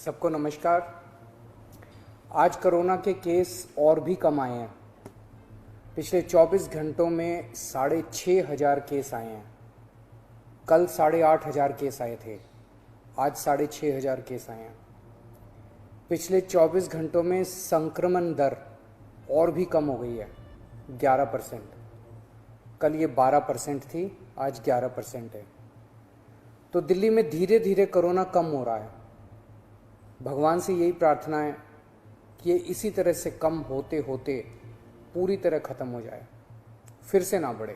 सबको नमस्कार। आज कोरोना के केस और भी कम आए हैं। पिछले 24 घंटों में 6,500 केस आए हैं। कल 8,500 केस आए थे, आज 6,500 केस आए हैं। पिछले 24 घंटों में संक्रमण दर और भी कम हो गई है, 11%। कल ये 12% थी, आज 11% है। तो दिल्ली में धीरे धीरे कोरोना कम हो रहा है। भगवान से यही प्रार्थना है कि ये इसी तरह से कम होते होते पूरी तरह ख़त्म हो जाए, फिर से ना बढ़े।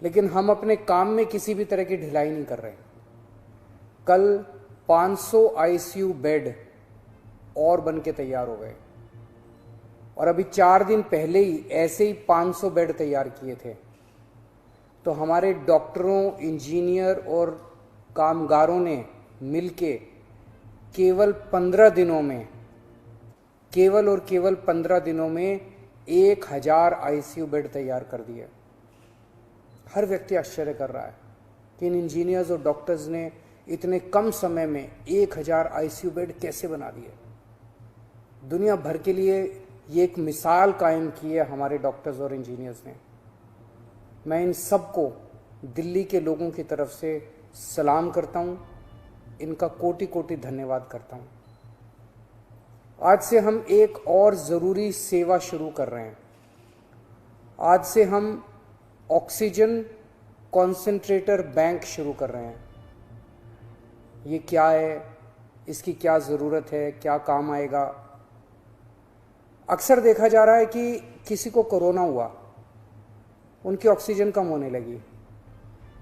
लेकिन हम अपने काम में किसी भी तरह की ढिलाई नहीं कर रहे। कल 500 आईसीयू बेड और बन के तैयार हो गए और अभी 4 दिन पहले ही ऐसे ही 500 बेड तैयार किए थे। तो हमारे डॉक्टरों, इंजीनियर और कामगारों ने मिलके केवल 15 दिनों में, केवल 15 दिनों में 1,000 आईसीयू बेड तैयार कर दिए। हर व्यक्ति आश्चर्य कर रहा है कि इन इंजीनियर्स और डॉक्टर्स ने इतने कम समय में 1,000 आईसीयू बेड कैसे बना दिए। दुनिया भर के लिए ये एक मिसाल कायम की है हमारे डॉक्टर्स और इंजीनियर्स ने। मैं इन सबको दिल्ली के लोगों की तरफ से सलाम करता हूँ, इनका कोटि कोटि धन्यवाद करता हूँ। आज से हम एक और ज़रूरी सेवा शुरू कर रहे हैं। आज से हम ऑक्सीजन कॉन्सेंट्रेटर बैंक शुरू कर रहे हैं। ये क्या है, इसकी क्या ज़रूरत है, क्या काम आएगा? अक्सर देखा जा रहा है कि किसी को कोरोना हुआ, उनकी ऑक्सीजन कम होने लगी।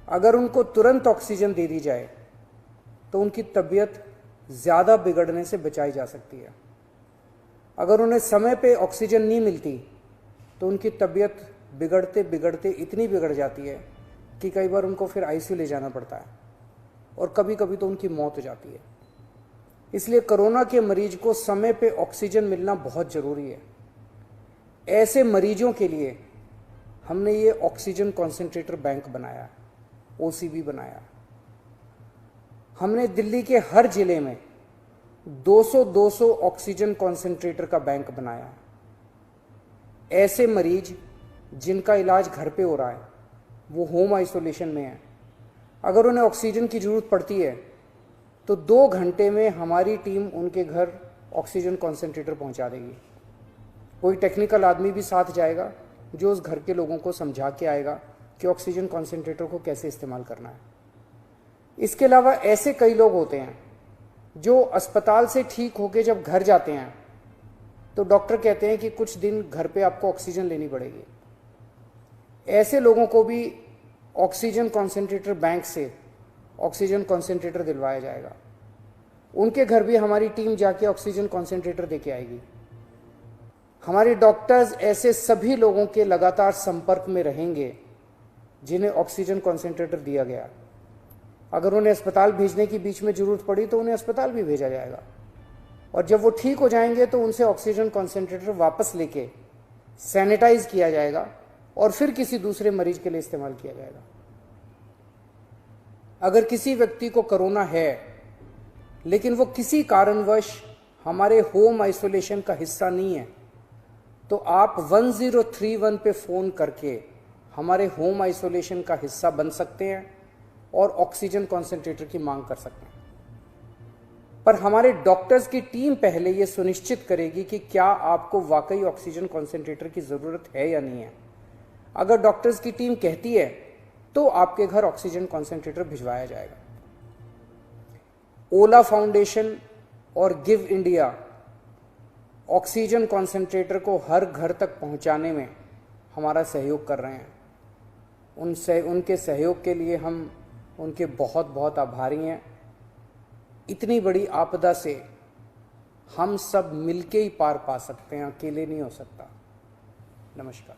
अगर उनको तुरंत ऑक्सीजन दे दी जाए तो उनकी तबीयत ज़्यादा बिगड़ने से बचाई जा सकती है। अगर उन्हें समय पे ऑक्सीजन नहीं मिलती तो उनकी तबीयत बिगड़ते बिगड़ते इतनी बिगड़ जाती है कि कई बार उनको फिर आईसीयू ले जाना पड़ता है और कभी कभी तो उनकी मौत हो जाती है। इसलिए कोरोना के मरीज को समय पे ऑक्सीजन मिलना बहुत ज़रूरी है। ऐसे मरीजों के लिए हमने ये ऑक्सीजन कॉन्सेंट्रेटर बैंक बनाया, ओसीबी बनाया। हमने दिल्ली के हर जिले में 200-200 ऑक्सीजन कॉन्सेंट्रेटर का बैंक बनाया। ऐसे मरीज जिनका इलाज घर पे हो रहा है, वो होम आइसोलेशन में है, अगर उन्हें ऑक्सीजन की ज़रूरत पड़ती है तो 2 घंटे में हमारी टीम उनके घर ऑक्सीजन कॉन्सेंट्रेटर पहुंचा देगी। कोई टेक्निकल आदमी भी साथ जाएगा जो उस घर के लोगों को समझा के आएगा कि ऑक्सीजन कॉन्सेंट्रेटर को कैसे इस्तेमाल करना है। इसके अलावा ऐसे कई लोग होते हैं जो अस्पताल से ठीक होकर जब घर जाते हैं तो डॉक्टर कहते हैं कि कुछ दिन घर पे आपको ऑक्सीजन लेनी पड़ेगी। ऐसे लोगों को भी ऑक्सीजन कॉन्सेंट्रेटर बैंक से ऑक्सीजन कॉन्सेंट्रेटर दिलवाया जाएगा। उनके घर भी हमारी टीम जाके ऑक्सीजन कॉन्सेंट्रेटर देके आएगी। हमारे डॉक्टर्स ऐसे सभी लोगों के लगातार संपर्क में रहेंगे जिन्हें ऑक्सीजन कॉन्सेंट्रेटर दिया गया। अगर उन्हें अस्पताल भेजने की बीच में ज़रूरत पड़ी तो उन्हें अस्पताल भी भेजा जाएगा और जब वो ठीक हो जाएंगे तो उनसे ऑक्सीजन कॉन्सेंट्रेटर वापस लेके सैनिटाइज किया जाएगा और फिर किसी दूसरे मरीज के लिए इस्तेमाल किया जाएगा। अगर किसी व्यक्ति को कोरोना है लेकिन वो किसी कारणवश हमारे होम आइसोलेशन का हिस्सा नहीं है तो आप 1031 पे फ़ोन करके हमारे होम आइसोलेशन का हिस्सा बन सकते हैं और ऑक्सीजन कॉन्सेंट्रेटर की मांग कर सकते हैं। पर हमारे डॉक्टर्स की टीम पहले ये सुनिश्चित करेगी कि क्या आपको वाकई ऑक्सीजन कॉन्सेंट्रेटर की ज़रूरत है या नहीं है। अगर डॉक्टर्स की टीम कहती है तो आपके घर ऑक्सीजन कॉन्सेंट्रेटर भिजवाया जाएगा। ओला फाउंडेशन और गिव इंडिया ऑक्सीजन कॉन्सेंट्रेटर को हर घर तक पहुंचाने में हमारा सहयोग कर रहे हैं। उनके सहयोग के लिए हम उनके बहुत बहुत आभारी हैं। इतनी बड़ी आपदा से हम सब मिलके ही पार पा सकते हैं, अकेले नहीं हो सकता। नमस्कार।